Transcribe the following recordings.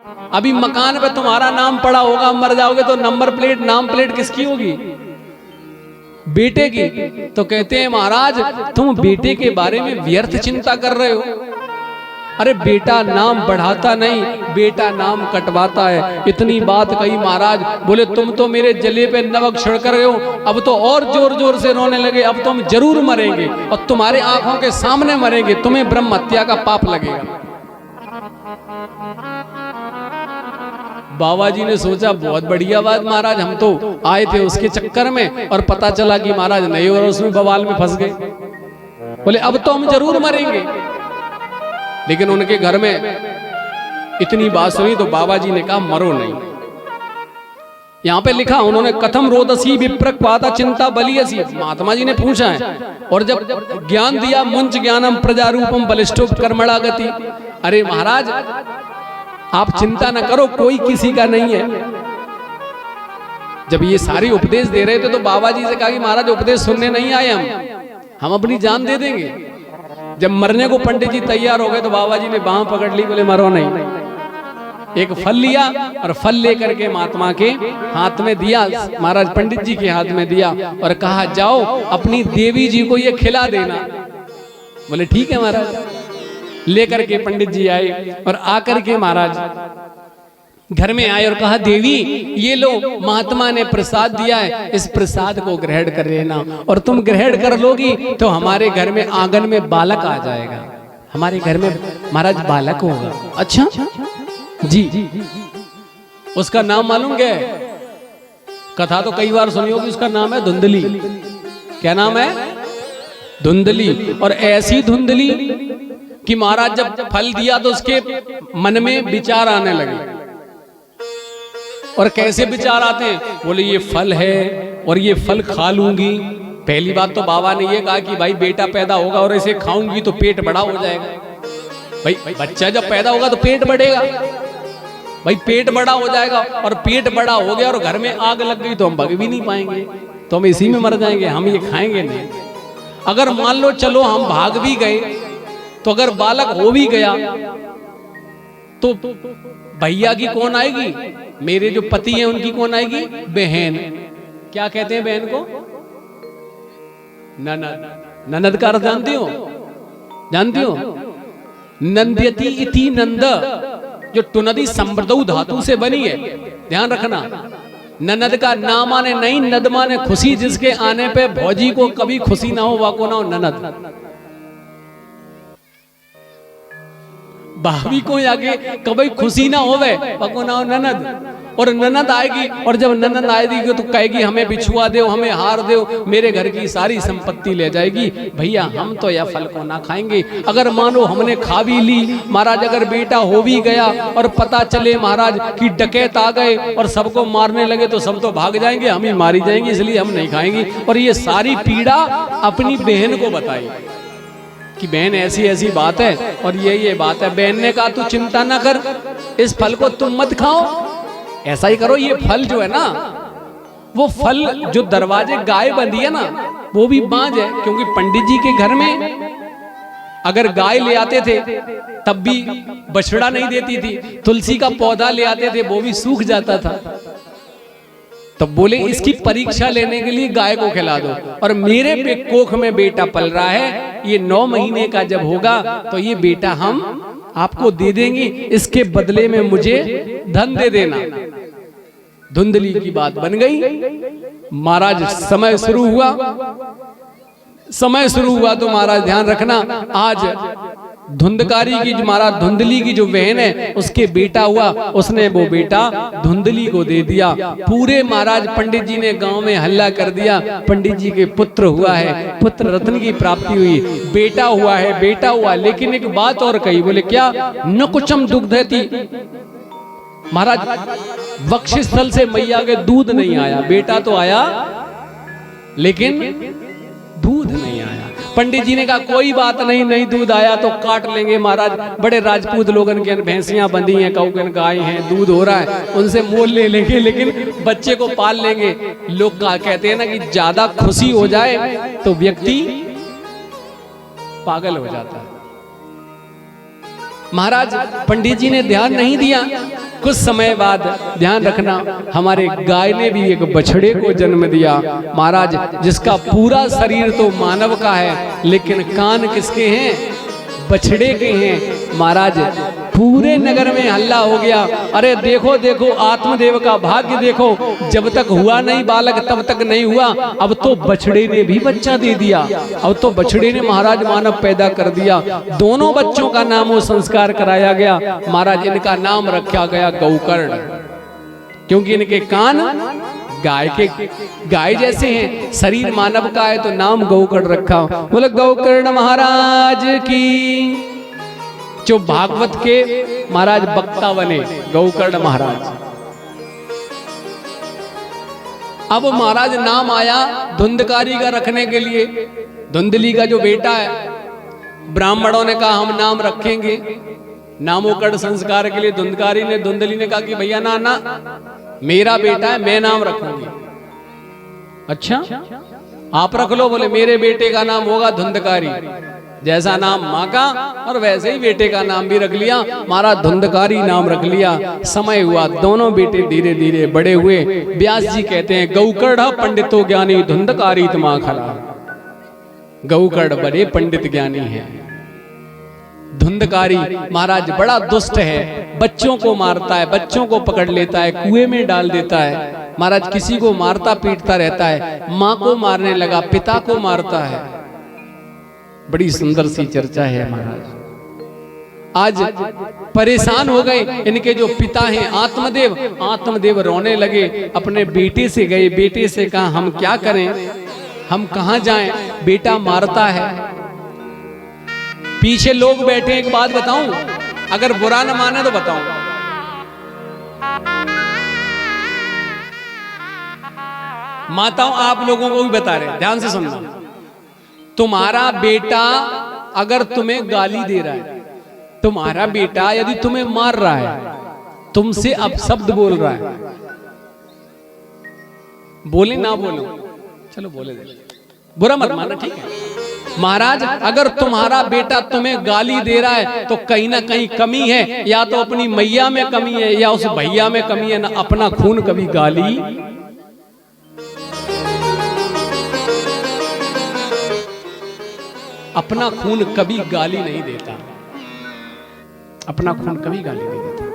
अभी मकान पे तुम्हारा नाम पड़ा होगा, मर जाओगे तो नंबर प्लेट नाम प्लेट किसकी होगी? बेटे की। तो कहते हैं महाराज तुम बेटे के बारे में व्यर्थ चिंता कर रहे हो। अरे बेटा नाम बढ़ाता नहीं, बेटा नाम कटवाता है। इतनी बात कही महाराज, बोले तुम तो मेरे जले पे नमक छिड़क रहे हो, अब तो और जोर जोर से रोने लगे। अब तो हम जरूर मरेंगे और तुम्हारे आंखों के सामने मरेंगे, तुम्हें ब्रह्म हत्या का पाप लगेगा। बाबा जी ने सोचा बहुत बढ़िया बात महाराज, हम तो आए थे उसके चक्कर में और पता चला कि महाराज नहीं और उसमें बवाल में फंस गए। बोले अब तो हम जरूर मरेंगे। लेकिन उनके घर में इतनी बात सुनी तो बाबा जी ने कहा मरो नहीं। यहां पे लिखा उन्होंने कथम रोदसी विप्रक्वाता चिंता बलियसी, महात्मा जी ने पूछा है। और जब ज्ञान दिया मुंच ज्ञानम प्रजारूपम बलिष्ठोप कर्मणा गति। अरे महाराज आप चिंता न करो, कोई किसी का नहीं है। जब ये सारी उपदेश दे रहे थे तो बाबा जी से कहा कि महाराज उपदेश सुनने नहीं आए, हम अपनी जान दे देंगे। जब मरने को पंडित जी तैयार हो गए तो बाबा जी ने बांह पकड़ ली, बोले मरो नहीं। एक फल लिया और फल लेकर के महात्मा के हाथ में दिया, महाराज पंडित जी के हाथ में दिया और कहा जाओ अपनी देवी जी को ये खिला देना। बोले ठीक है महाराज। लेकर के पंडित जी आए और आकर के महाराज घर में आए और कहा देवी ये लो महात्मा ने प्रसाद दिया है, इस प्रसाद को ग्रहण कर लेना, और तुम ग्रहण कर लोगी तो हमारे घर में आंगन में बालक आ जाएगा, हमारे घर में महाराज बालक होगा। अच्छा जी, उसका नाम मालूम क्या है? कथा तो कई बार सुनी होगी, उसका नाम है धुंधली। क्या नाम है? धुंधली। और ऐसी धुंधली कि महाराज जब फल दिया तो उसके मन में विचार आने लगे। और कैसे विचार आते हैं? बोले ये फल है और ये फल खा लूंगी। पहली बात तो बाबा ने ये कहा कि भाई बेटा पैदा होगा और इसे खाऊंगी तो पेट बड़ा हो जाएगा। भाई बच्चा जब पैदा होगा तो पेट बढ़ेगा, भाई पेट बड़ा हो जाएगा, और पेट बड़ा हो गया और घर में आग लग गई तो हम भग भी नहीं पाएंगे, तो हम इसी में मर जाएंगे, हम ये खाएंगे नहीं। अगर मान लो चलो हम भाग भी गए तो अगर बालक हो भी गया तो भैया की कौन आएगी? मेरे जो पति हैं उनकी कौन आएगी? बहन। क्या कहते हैं बहन को? ननद। ननद का अर्थ जानती हो? जानती हो? नंद्यति इति नंद, जो टुनदी संप्रदौ धातु से बनी है, ध्यान रखना। ननद का ना माने नहीं, नद माने खुशी। जिसके आने पे भौजी को कभी खुशी ना हो वाको ना हो ननद। भाभी को आगे कभी खुशी ना होवे वाको ना हो ननद। और ननद आएगी, और जब ननद आएगी तो कहेगी हमें बिछुआ दो, हमें हार दो, मेरे घर की सारी संपत्ति ले जाएगी। भैया हम तो यह फल को ना खाएंगे। अगर मानो हमने खा भी ली महाराज, अगर बेटा हो भी गया और पता चले महाराज कि डकैत आ गए और सबको मारने लगे तो सब तो भाग जाएंगे, हम ही मारी जाएंगे, इसलिए हम नहीं खाएंगे। और ये सारी पीड़ा अपनी बहन को बताई कि बहन ऐसी ऐसी बात है और ये बात है। बहन ने कहा तू चिंता ना कर, इस फल को तुम मत खाओ, ऐसा ही करो, ये फल जो है ना, वो फल जो दरवाजे गाय बंधी है ना, वो भी बांझ है। क्योंकि पंडित जी के घर में अगर गाय ले आते थे तब भी बछड़ा नहीं देती थी, तुलसी का पौधा ले आते थे वो भी सूख जाता था। तब बोले इसकी परीक्षा लेने के लिए गाय को खिला दो, और मेरे पे कोख में बेटा पल रहा है, ये 9 महीने का जब होगा तो ये बेटा हम आपको दे देंगे, इसके बदले में मुझे धन दे देना। धुंधली की बात बन गई। महाराज समय शुरू हुआ तो महाराज ध्यान रखना, आज धुंधकारी की जो महाराज धुंधली की जो बहन है उसके बेटा हुआ, उसने वो बेटा धुंधली को दे दिया। पूरे महाराज पंडित जी ने गांव में हल्ला कर दिया, पंडित जी के पुत्र हुआ है, पुत्र रत्न की प्राप्ति हुई, बेटा हुआ है, बेटा हुआ। लेकिन एक बात और कही, बोले क्या? न कुछम दुग्धति। महाराज वक्षस्थल से मैया के दूध नहीं आया, बेटा तो आया लेकिन दूध नहीं आया। पंडित जी ने कहा कोई बात नहीं, नहीं दूध आया तो काट लेंगे महाराज, बड़े राजपूत लोगन के भैंसियां बंधी हैं, कौकन गाय हैं, दूध हो रहा है, उनसे मोल ले लेंगे, लेकिन बच्चे को पाल लेंगे। लोग कहते हैं ना कि ज्यादा खुशी हो जाए तो व्यक्ति पागल हो जाता है। महाराज पंडित जी ने ध्यान नहीं दिया, कुछ समय बाद ध्यान रखना, हमारे गाय ने भी एक बछड़े को जन्म दिया महाराज, जिसका पूरा शरीर तो मानव का है लेकिन कान किसके हैं? बछड़े के हैं महाराज। पूरे नगर में हल्ला हो गया, अरे देखो देखो आत्मदेव का भाग्य देखो, जब तक हुआ नहीं बालक तब तक नहीं हुआ, अब तो बछड़े ने भी बच्चा दे दिया, अब तो बछड़े ने महाराज मानव पैदा कर दिया। दोनों बच्चों का नाम वो संस्कार कराया गया महाराज। इनका नाम रखा गया गौकर्ण, क्योंकि इनके कान गाय जैसे हैं, शरीर मानव का है तो नाम गौकर्ण रखा। बोले गौकर्ण महाराज की। जो भागवत के महाराज वक्ता बने गौकर्ण महाराज। अब महाराज नाम आया धुंधकारी का रखने के लिए। धुंधली का जो बेटा है, ब्राह्मणों ने कहा हम नाम रखेंगे। नामोकरण संस्कार के लिए धुंधली ने कहा कि भैया ना मेरा बेटा है, मैं नाम रखूंगी। अच्छा आप रख लो। बोले मेरे बेटे का नाम होगा धुंधकारी, जैसा नाम माँ का और वैसे ही बेटे का नाम भी रख लिया महाराज, धुंधकारी नाम रख लिया। समय हुआ दोनों बेटे धीरे धीरे बड़े हुए। व्यास जी कहते हैं गौकर्ण पंडितो ज्ञानी धुंधकारी तमा खला। गौकर्ण बड़े पंडित ज्ञानी हैं। धुंधकारी महाराज बड़ा दुष्ट है, बच्चों को मारता है, बच्चों को पकड़ लेता है, कुएं में डाल देता है महाराज, किसी को मारता पीटता रहता है। माँ को मारने लगा, पिता को मारता है। बड़ी सुंदर सी चर्चा है महाराज। आज परेशान हो गए इनके जो पिता हैं आत्मदेव रोने लगे, अपने बेटे से गए, बेटे से कहा हम क्या करें, हम कहां जाएं, बेटा मारता है। पीछे लोग बैठे, एक बात बताऊं, अगर बुरा न माने तो बताऊं, माताओं आप लोगों को भी बता रहे, ध्यान से सुनना। तुम्हारा बेटा अगर तुम्हें गाली दे रहा है, तुम्हारा बेटा यदि तुम्हें मार रहा है, तुमसे अपशब्द बोल रहा है, बोले ना बोलो, चलो बोले दे, बुरा मत माना, ठीक है महाराज। अगर तुम्हारा बेटा तुम्हें गाली दे रहा है तो कहीं ना कहीं कमी है, या तो अपनी मैया में कमी है या उस भैया में कमी है ना। अपना खून कभी गाली, अपना खून कभी गाली नहीं देता, अपना खून कभी गाली नहीं देता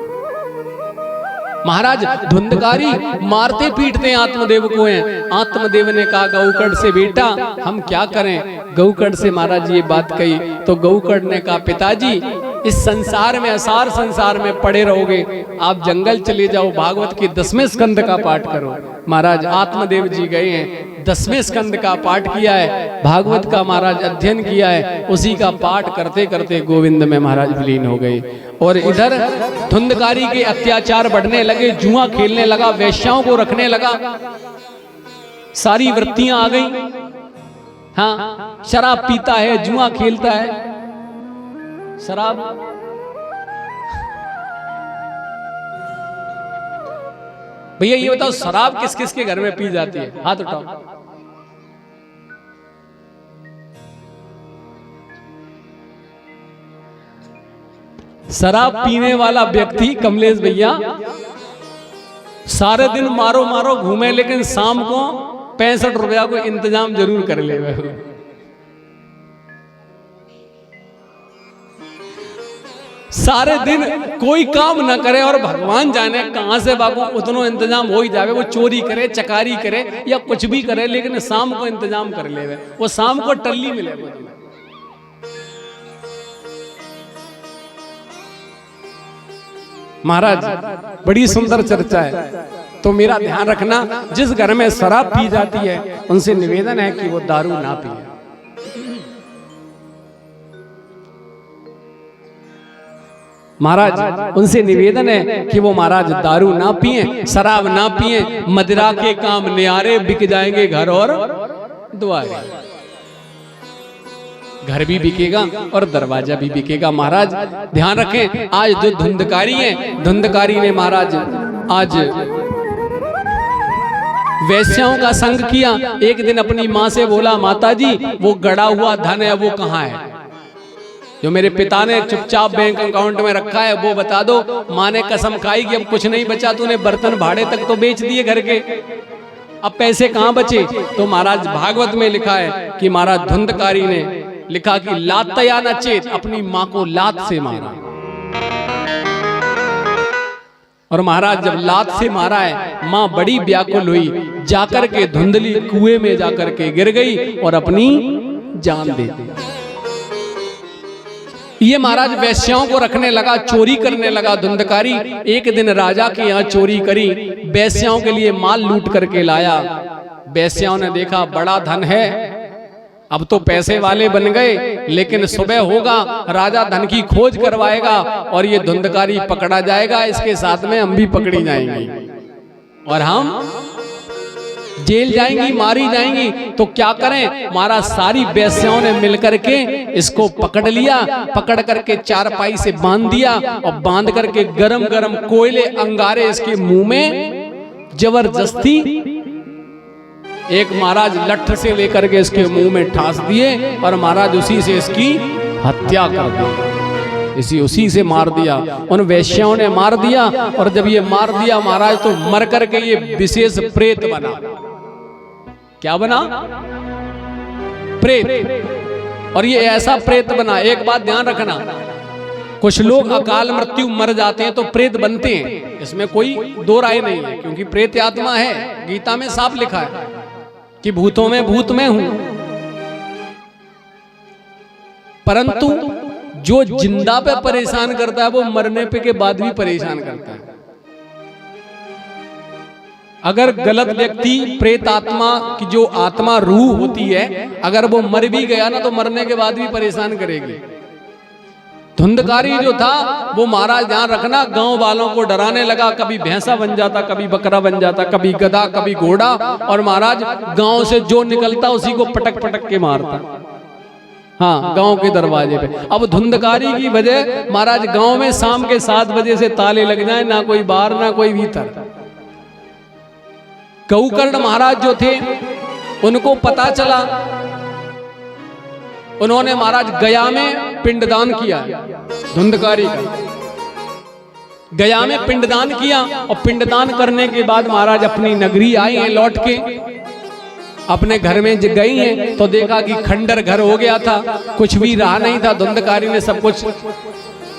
महाराज। धुंधकारी मारते पीटते आत्मदेव को हैं। आत्मदेव ने कहा गौकर्ण से बेटा हम क्या करें। गौकर्ण से महाराज ये बात कही तो गौकर्ण ने कहा पिताजी इस संसार में, असार संसार में पड़े रहोगे, आप जंगल चले जाओ, भागवत के 10वें स्कंद का पाठ करो। महाराज आत्मदेव जी गए हैं, 10वें स्कंद का पाठ किया है, भागवत का महाराज अध्ययन किया है, उसी का पाठ करते करते गोविंद में महाराज विलीन हो गए। और इधर धुंधकारी के अत्याचार बढ़ने लगे, जुआ खेलने लगा, वेश्याओं को रखने लगा, सारी वृत्तियां आ गई। हाँ शराब पीता है, जुआ खेलता है, शराब। भैया ये बताओ शराब किस किस के घर में पी जाती है, हाथ उठाओ। शराब पीने वाला व्यक्ति कमलेश भैया सारे दिन मारो मारो घूमे, लेकिन शाम को 65 रुपया को इंतजाम जरूर कर ले। सारे दिन कोई काम न करे और भगवान जाने कहां से बाबू उतना इंतजाम हो ही जावे। वो चोरी करे, चकारी करे या कुछ भी करे, लेकिन शाम को इंतजाम कर ले, वो शाम को टल्ली मिले। महाराज बड़ी सुंदर चर्चा है, तो मेरा ध्यान रखना, जिस घर में शराब पी जाती है उनसे निवेदन है कि वो दारू ना पिए। महाराज उनसे निवेदन है कि वो महाराज दारू ना पिए, शराब ना पिए, मदिरा के काम न्यारे बिक जाएंगे घर और द्वारे। घर भी बिकेगा और दरवाजा भी बिकेगा। महाराज ध्यान रखें, आज जो धुंधकारी है, धुंधकारी ने महाराज आज वैश्याओं का संग किया। एक दिन अपनी माँ से बोला माताजी वो गड़ा हुआ धन है वो कहाँ है। जो मेरे पिता ने चुपचाप बैंक अकाउंट में रखा है वो बता दो। माँ ने कसम खाई कि अब कुछ नहीं बचा, तूने बर्तन भाड़े तक तो बेच दिए घर के, अब पैसे कहाँ बचे। तो महाराज भागवत में लिखा है कि महाराज धुंधकारी ने लिखा कि लातया न चेत, अपनी माँ को लात से मारा। और महाराज जब लात से मारा है, माँ बड़ी व्याकुल हुई, जाकर के धुंधली कुएं में जाकर के गिर गई और अपनी जान दे दी। ये महाराज वैश्याओं को रखने लगा, चोरी करने लगा धुंधकारी। एक दिन राजा के यहाँ चोरी करी, वैश्याओं के लिए माल लूट करके लाया। वैश्याओं ने देखा बड़ा धन है, अब तो पैसे वाले बन गए, लेकिन सुबह होगा राजा धन की खोज करवाएगा और ये धुंधकारी पकड़ा जाएगा, इसके साथ में हम भी पकड़ी जाएंगी और हम जेल जाएंगी, मारी जाएंगी। तो क्या करें, महाराज सारी वैश्याओं ने मिलकर के इसको पकड़ लिया, पकड़ करके चारपाई से बांध दिया और बांध करके गरम गरम कोयले अंगारे इसके मुंह में जबरदस्ती एक महाराज लठ से लेकर के इसके मुंह में ठास दिए और महाराज उसी से इसकी हत्या कर दी, उसी से मार दिया। उन वैश्याओं ने मार दिया और जब ये मार दिया महाराज तो मर करके ये विशेष प्रेत बना। क्या बना? प्रेत। और ये ऐसा प्रेत बना, एक बात ध्यान रखना, कुछ लोग अकाल मृत्यु मर जाते हैं तो प्रेत बनते हैं, इसमें कोई दो राय नहीं है, क्योंकि प्रेत आत्मा है। गीता में साफ लिखा है कि भूतों में भूत मैं हूं। परंतु जो जिंदा पे परेशान करता है वो मरने पे के बाद भी परेशान करता है। अगर गलत व्यक्ति प्रेत आत्मा की जो आत्मा रूह होती है, अगर वो मर भी गया ना तो मरने के बाद भी परेशान करेगी। धुंधकारी जो था वो महाराज ध्यान रखना गांव वालों को डराने लगा, कभी भैंसा बन जाता, कभी बकरा बन जाता, कभी गधा, कभी घोड़ा, और महाराज गांव से जो निकलता उसी को पटक पटक के मारता। हाँ, गांव के दरवाजे पे। अब धुंधकारी की वजह महाराज गांव में शाम के 7 बजे से ताले लग जाए, ना कोई बाहर ना कोई भीतर। गौकर्ण महाराज जो थे उनको पता चला, उन्होंने महाराज गया में पिंडदान किया, धुंधकारी का गया में पिंडदान किया। और पिंडदान करने के बाद महाराज अपनी नगरी आई हैं, लौट के अपने घर में गई हैं तो देखा कि खंडर घर हो गया था, कुछ भी रहा नहीं था, धुंधकारी ने सब कुछ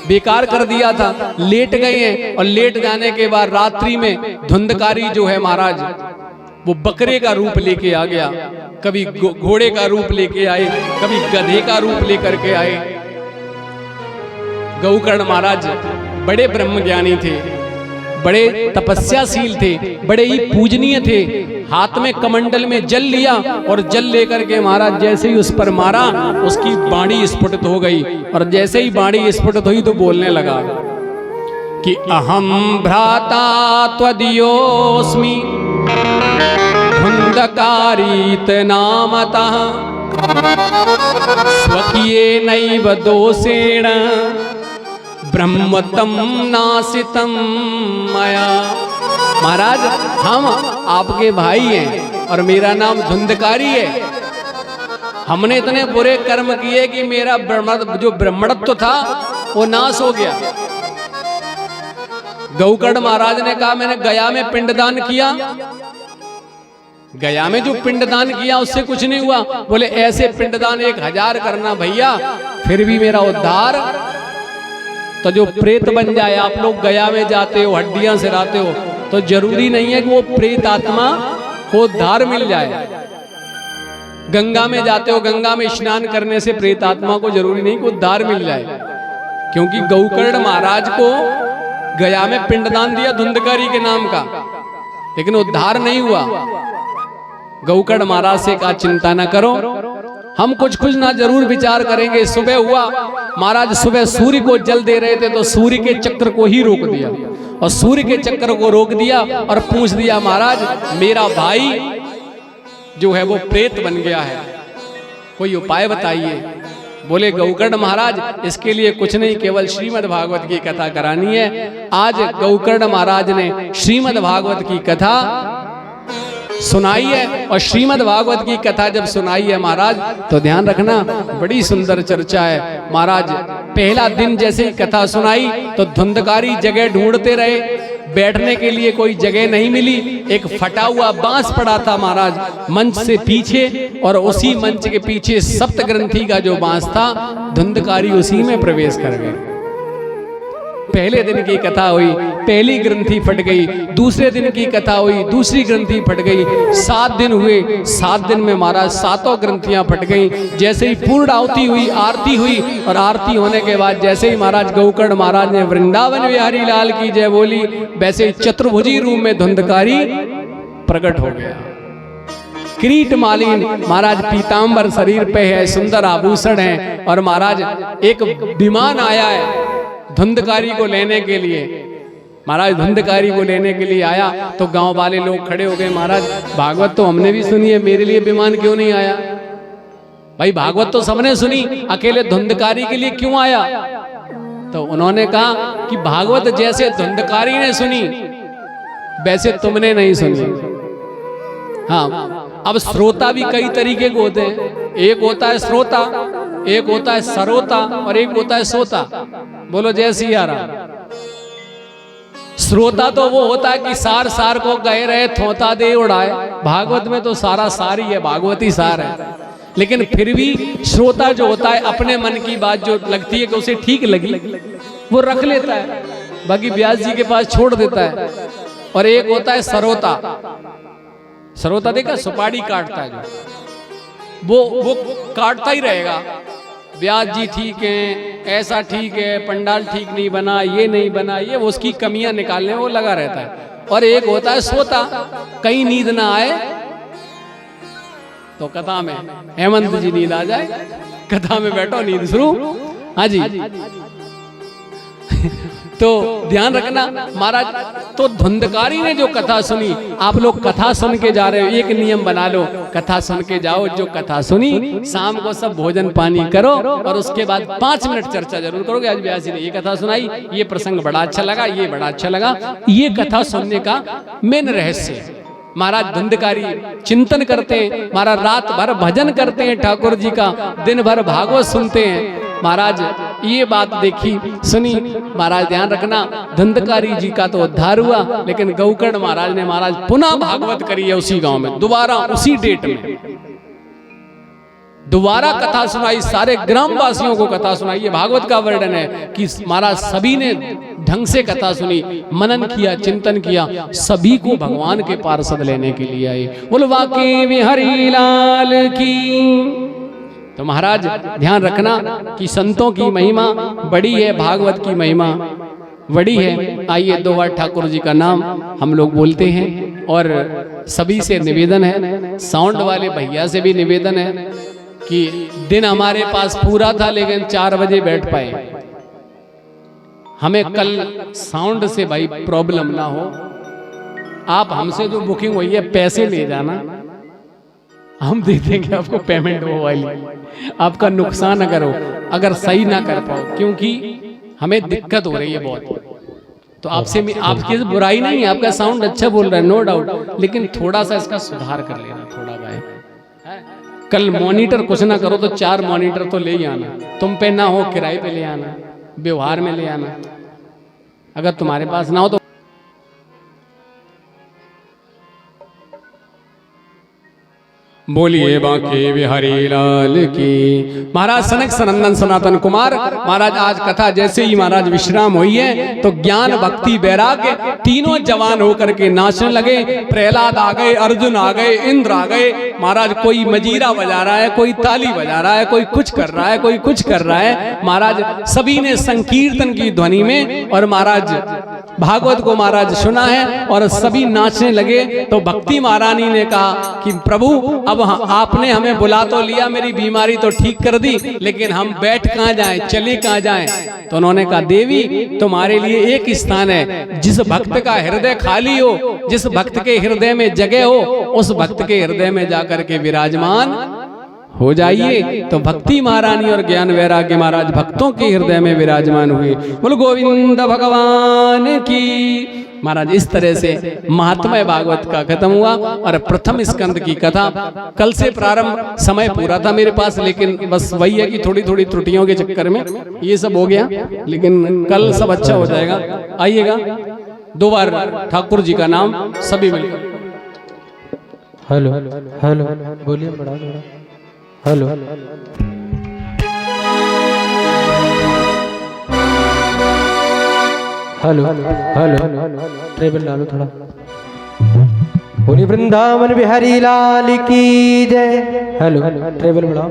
बेकार कर दिया था। लेट गए हैं और लेट जाने के बाद रात्रि में धुंधकारी जो है महाराज वो बकरे का रूप लेके आ गया, कभी घोड़े का रूप लेके आए, कभी गधे का रूप लेकर के आए। गौकर्ण महाराज बड़े ब्रह्मज्ञानी थे, बड़े तपस्याशील थे, बड़े ही पूजनीय थे। हाथ में कमंडल में जल लिया और जल लेकर के महाराज जैसे ही उस पर मारा उसकी वाणी स्फुटित हो गई। और जैसे ही वाणी स्फुटित हुई तो बोलने लगा कि अहम भ्राता त्वदीयोऽस्मि धुंधकारीत नामतः स्वकीयेनैव दोषेण ब्रह्मतम नासितम मया। महाराज हम आपके भाई हैं और मेरा नाम धुंधकारी है। हमने इतने बुरे कर्म किए कि मेरा जो ब्रह्मणत्व था वो नाश हो गया। गौकर्ण महाराज ने कहा मैंने गया में पिंडदान किया, गया में जो पिंडदान किया उससे कुछ नहीं हुआ। बोले ऐसे पिंडदान 1000 करना भैया, फिर भी मेरा उद्धार तो जो प्रेत बन जाए। आप लोग गया में जाते हो, हड्डियां सिराते हो, तो जरूरी नहीं है कि वो प्रेत आत्मा को उद्धार मिल जाए। गंगा में जाते हो, गंगा में स्नान करने से प्रेत आत्मा को जरूरी नहीं कि उद्धार मिल जाए, क्योंकि गौकर्ण महाराज को गया में पिंडदान दिया धुंधकारी के नाम का, लेकिन उद्धार नहीं हुआ। गौकर्ण महाराज से कहा चिंता न करो, हम कुछ ना जरूर विचार करेंगे। सुबह हुआ, महाराज सुबह सूर्य को जल दे रहे थे तो सूर्य के चक्र को ही रोक दिया, और सूर्य के चक्र को रोक दिया और पूछ दिया महाराज मेरा भाई जो है वो प्रेत बन गया है, कोई उपाय बताइए। बोले गौकर्ण महाराज इसके लिए कुछ नहीं, केवल श्रीमद् भागवत की कथा करानी है। आज गौकर्ण महाराज ने श्रीमद् भागवत की कथा सुनाई है। और श्रीमद् भागवत की कथा जब सुनाई है महाराज, तो ध्यान रखना बड़ी सुंदर चर्चा है महाराज। पहला दिन जैसे ही कथा सुनाई तो धुंधकारी जगह ढूंढते रहे, बैठने के लिए कोई जगह नहीं मिली। एक फटा हुआ बांस पड़ा था महाराज मंच से पीछे, और उसी मंच के पीछे सप्त ग्रंथि का जो बांस था, धुंधकारी उसी में प्रवेश कर गए। पहले दिन की कथा हुई, पहली ग्रंथि फट गई। दूसरे दिन की कथा हुई, दूसरी ग्रंथि फट गई। 7 दिन हुए, 7 दिन में महाराज 7 ग्रंथियां फट गई। जैसे ही पूर्ण आहुति हुई, आरती हुई, और आरती होने के बाद जैसे ही महाराज गौकर्ण महाराज ने वृंदावन बिहारी लाल की जय बोली, वैसे ही चतुर्भुजी रूप में धुंधकारी प्रकट हो गया। किरीट मालिन महाराज, पीतांबर शरीर पे है, सुंदर आभूषण है, और महाराज एक विमान आया है धुंधकारी को लेने के लिए। महाराज धुंधकारी को लेने के लिए आया तो गांव वाले लोग खड़े हो गए, महाराज भागवत तो हमने भी सुनी है, मेरे लिए विमान क्यों नहीं आया? भाई भागवत तो सबने सुनी, अकेले धुंधकारी के लिए क्यों आया? तो उन्होंने कहा कि भागवत जैसे धुंधकारी ने सुनी वैसे तुमने नहीं सुनी। हाँ, अब श्रोता भी कई तरीके के होते हैं। एक होता है श्रोता, एक होता है सरोता, और एक होता है सोता। बोलो जय सिया राम। श्रोता तो वो होता है कि सार सार को गए रहे, थोता दे उड़ाए। भागवत में तो सारा सार ही है, भागवती सार है। लेकिन फिर भी श्रोता जो होता है, अपने मन की बात जो लगती है कि उसे ठीक लगी वो रख लेता है, बाकी व्यास जी के पास छोड़ देता है। और एक होता है सरोता। सरोता देखा, सुपारी काटता है जो, वो काटता ही रहेगा। व्यास जी ठीक है, ऐसा ठीक है, पंडाल ठीक नहीं बना, ये नहीं बना, ये वो उसकी कमियां निकालने में वो लगा रहता है। और एक होता है सोता, कहीं नींद ना आए तो कथा में हेमंत जी नींद आ जाए, कथा में बैठो नींद शुरू। हाँ जी तो ध्यान रखना महाराज। तो धुंधकारी ने जो कथा सुनी, आप लोग कथा सुन के जा रहे हो, एक नियम बना लो, कथा सुन के जाओ। जो कथा सुनी शाम को सब भोजन पानी करो, और उसके बाद 5 मिनट चर्चा जरूर करोगे। आज व्यास जी ने ये कथा सुनाई, ये प्रसंग बड़ा अच्छा लगा, ये बड़ा अच्छा लगा। ये कथा सुनने का मेन रहस्य। महाराज धुंधकारी चिंतन करते हैं, महाराज रात भर भजन करते हैं ठाकुर जी का, दिन भर भागवत सुनते हैं। महाराज ये बात देखी सुनी, महाराज ध्यान रखना, धुंधकारी जी का तो उद्धार हुआ, लेकिन गौकर्ण महाराज ने महाराज पुनः भागवत करी है उसी गांव में, दोबारा उसी डेट में दोबारा कथा सुनाई। सारे ग्रामवासियों को कथा सुनाई। ये भागवत का वर्णन है कि महाराज सभी ने ढंग से कथा सुनी, मनन किया, चिंतन किया, सभी को भगवान के पार्षद लेने के लिए आए। बोलो बांके बिहारी लाल की। तो महाराज ध्यान रखना कि संतों की महिमा बड़ी है, भागवत की महिमा बड़ी है। आइए 2 बार ठाकुर जी का नाम हम लोग बोलते हैं। और सभी से निवेदन है, साउंड वाले भैया से भी निवेदन है कि दिन हमारे पास पूरा था लेकिन 4 बजे बैठ पाए। हमें कल साउंड से भाई प्रॉब्लम ना हो। आप हमसे जो बुकिंग हुई है पैसे ले जाना, हम दे देंगे आपको पेमेंट वो वाली। आपका नुकसान अगर हो, अगर सही ना कर पाओ, क्योंकि हमें दिक्कत हो रही है बहुत। तो आपसे आपकी बुराई नहीं है, आपका साउंड अच्छा बोल रहा है नो डाउट, लेकिन थोड़ा सा इसका सुधार कर लेना थोड़ा भाई। कल मॉनिटर कुछ ना करो तो 4 मॉनिटर तो ले ही आना, तुम पे ना हो किराए पे ले आना, व्यवहार में ले आना। अगर तुम्हारे पास ना हो तो बोलिए बांके बिहारी लाल की। महाराज सनक सनंदन सनातन कुमार महाराज आज कथा जैसे ही महाराज विश्राम हुई है तो ज्ञान भक्ति वैराग्य तीनों जवान होकर के नाचने लगे। प्रहलाद आ गए, अर्जुन आ गए, इंद्र आ गए। महाराज कोई मजीरा बजा रहा है, कोई ताली बजा रहा है, कोई कुछ कर रहा है, कोई कुछ कर रहा है। महाराज सभी ने संकीर्तन की ध्वनि में और महाराज भागवत को महाराज सुना है और सभी नाचने लगे। तो भक्ति महारानी ने कहा कि प्रभु अब आपने हमें बुला तो लिया, मेरी बीमारी तो ठीक कर दी, लेकिन हम बैठ कहाँ जाएं, चले कहाँ जाएं? तो उन्होंने कहा देवी तुम्हारे लिए एक स्थान है, जिस भक्त का हृदय खाली हो, जिस भक्त के हृदय में जगह हो, उस भक्त के हृदय में जाकर के विराजमान हो जाइए। तो भक्ति महारानी और ज्ञान वैराग्य महाराज भक्तों के हृदय में विराजमान हुए। बोलो गोविंद भगवान की। महाराज इस तरह से महात्म्य भागवत का खत्म हुआ और प्रथम स्कंद की कथा कल से प्रारंभ। समय पूरा था मेरे पास, लेकिन बस वही है कि थोड़ी थोड़ी त्रुटियों के चक्कर में ये सब हो गया, लेकिन कल सब अच्छा हो जाएगा। आइएगा 2 बार ठाकुर जी का नाम सभी मिलकर। हेलो हेलो बोलिए बड़ा थोड़ा हेलो हेलो हेलो ट्रेबल डालो थोड़ा। बोलिए वृंदावन बिहारी लाल की जय। हेलो ट्रेबल बढ़ाओ।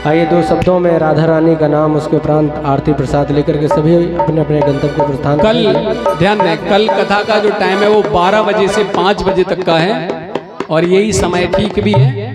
आइए 2 शब्दों में राधा रानी का नाम, उसके उपरांत आरती प्रसाद लेकर के सभी अपने अपने गंतव्य को प्रस्थान। कल ध्यान दें, कल कथा का जो टाइम है वो 12 बजे से 5 बजे तक का है और यही समय ठीक भी है।